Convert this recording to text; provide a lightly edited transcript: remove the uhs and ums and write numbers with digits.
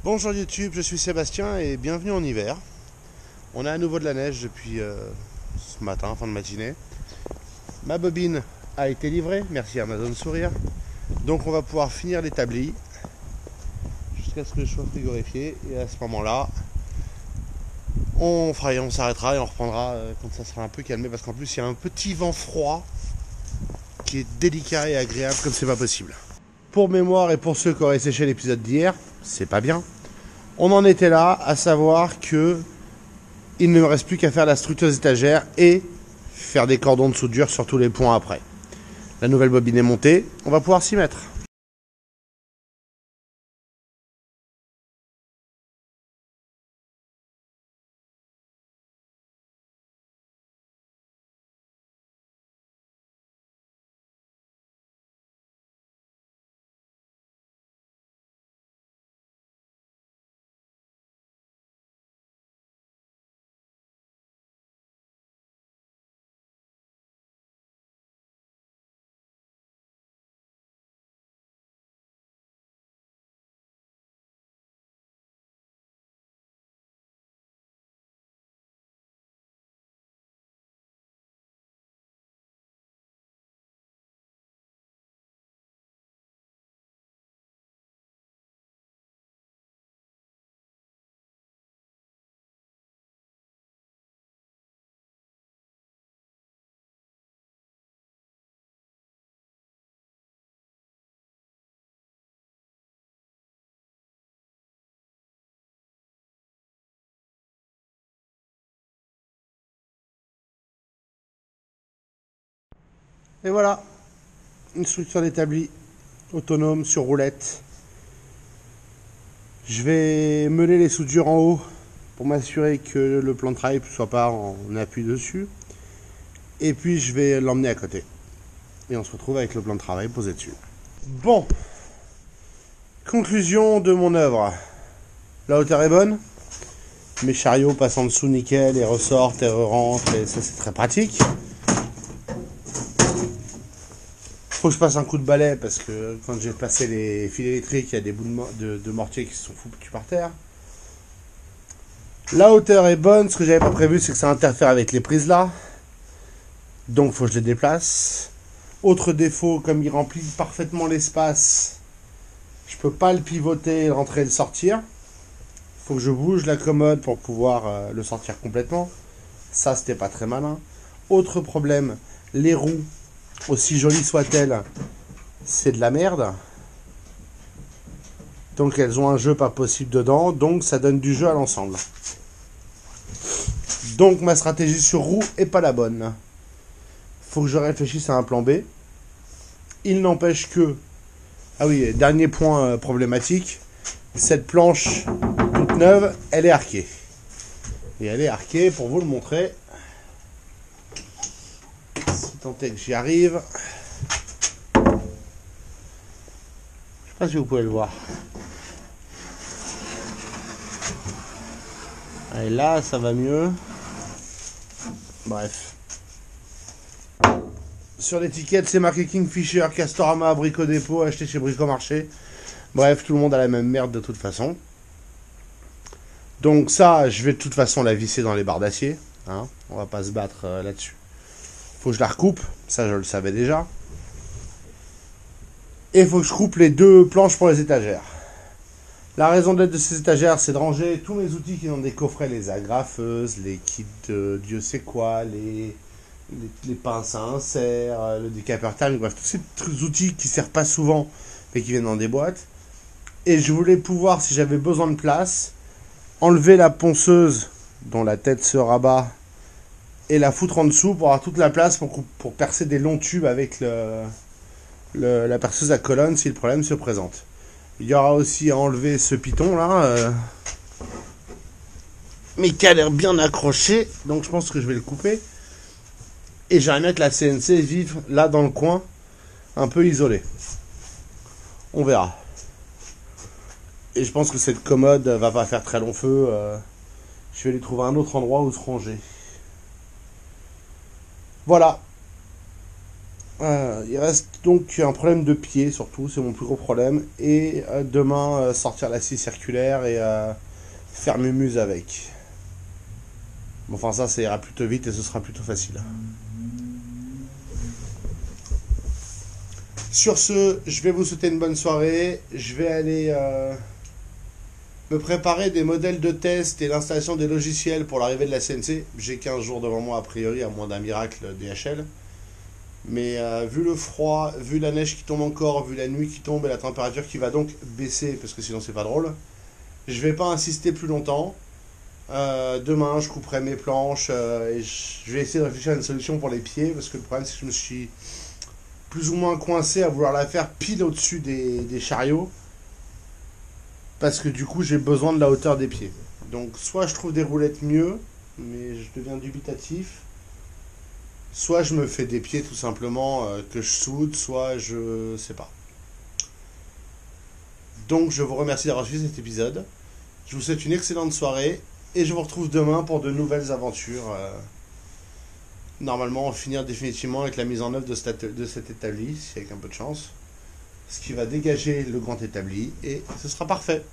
Bonjour YouTube, je suis Sébastien et bienvenue en hiver. On a à nouveau de la neige depuis ce matin, fin de matinée. Ma bobine a été livrée, merci Amazon Sourire. Donc on va pouvoir finir l'établi jusqu'à ce que je sois frigorifié. Et à ce moment-là, on s'arrêtera et on reprendra quand ça sera un peu calmé. Parce qu'en plus il y a un petit vent froid qui est délicat et agréable comme c'est pas possible. Pour mémoire et pour ceux qui auraient séché l'épisode d'hier, c'est pas bien. On en était là, à savoir que il ne me reste plus qu'à faire la structure des étagères et faire des cordons de soudure sur tous les points après. La nouvelle bobine est montée, on va pouvoir s'y mettre. Et voilà, une structure d'établi autonome sur roulette. Je vais meuler les soudures en haut pour m'assurer que le plan de travail ne soit pas en appui dessus. Et puis je vais l'emmener à côté. Et on se retrouve avec le plan de travail posé dessus. Bon, conclusion de mon œuvre. La hauteur est bonne. Mes chariots passent en dessous nickel et ressortent et rentrent et ça c'est très pratique. Faut que je passe un coup de balai parce que quand j'ai passé les fils électriques, il y a des bouts de mortier qui se sont foutus par terre. La hauteur est bonne. Ce que j'avais pas prévu, c'est que ça interfère avec les prises là. Donc faut que je les déplace. Autre défaut, comme il remplit parfaitement l'espace, je peux pas le pivoter, le rentrer et le sortir. Faut que je bouge la commode pour pouvoir le sortir complètement. Ça, c'était pas très malin. Autre problème, les roues, aussi jolies soient-elles, c'est de la merde. Donc elles ont un jeu pas possible dedans, donc ça donne du jeu à l'ensemble. Donc ma stratégie sur roue est pas la bonne. Faut que je réfléchisse à un plan B. Il n'empêche que... Ah oui, dernier point problématique, cette planche toute neuve, elle est arquée. Et elle est arquée, pour vous le montrer, si tant est que j'y arrive. Je sais pas si vous pouvez le voir. Et là, ça va mieux. Bref. Sur l'étiquette, c'est marqué Kingfisher, Castorama, Brico Dépôt, acheté chez Bricomarché. Bref, tout le monde a la même merde de toute façon. Donc ça, je vais de toute façon la visser dans les barres d'acier. Hein, on va pas se battre là-dessus. Faut que je la recoupe, ça je le savais déjà. Et il faut que je coupe les deux planches pour les étagères. La raison d'être de ces étagères, c'est de ranger tous mes outils qui sont dans des coffrets, les agrafeuses, les kits de Dieu sait quoi, les pinces à insert, le décapeur thermique, bref, tous ces outils qui servent pas souvent, mais qui viennent dans des boîtes. Et je voulais pouvoir, si j'avais besoin de place, enlever la ponceuse dont la tête se rabat et la foutre en dessous pour avoir toute la place pour percer des longs tubes avec la perceuse à colonne si le problème se présente. Il y aura aussi à enlever ce piton là, mais qui a l'air bien accroché, donc je pense que je vais le couper. Et j'aimerais mettre la CNC vive là dans le coin, un peu isolée. On verra. Et je pense que cette commode va pas faire très long feu. Je vais lui trouver un autre endroit où se ranger. Voilà. Il reste donc un problème de pied surtout, c'est mon plus gros problème. Et demain, sortir la scie circulaire et faire mumuse avec. Bon, enfin ça, ça ira plutôt vite et ce sera plutôt facile. Sur ce, je vais vous souhaiter une bonne soirée. Je vais aller me préparer des modèles de test et l'installation des logiciels pour l'arrivée de la CNC. J'ai 15 jours devant moi a priori, à moins d'un miracle DHL. Mais vu le froid, vu la neige qui tombe encore, vu la nuit qui tombe et la température qui va donc baisser, parce que sinon c'est pas drôle, je vais pas insister plus longtemps. Demain, je couperai mes planches et je vais essayer de réfléchir à une solution pour les pieds, parce que le problème c'est que je me suis plus ou moins coincé à vouloir la faire pile au-dessus des chariots, parce que du coup j'ai besoin de la hauteur des pieds. Donc soit je trouve des roulettes mieux, mais je deviens dubitatif, soit je me fais des pieds tout simplement que je soude, soit je sais pas. Donc je vous remercie d'avoir suivi cet épisode. Je vous souhaite une excellente soirée et je vous retrouve demain pour de nouvelles aventures. Normalement, finir définitivement avec la mise en œuvre de cet établi, si avec un peu de chance. Ce qui va dégager le grand établi et ce sera parfait.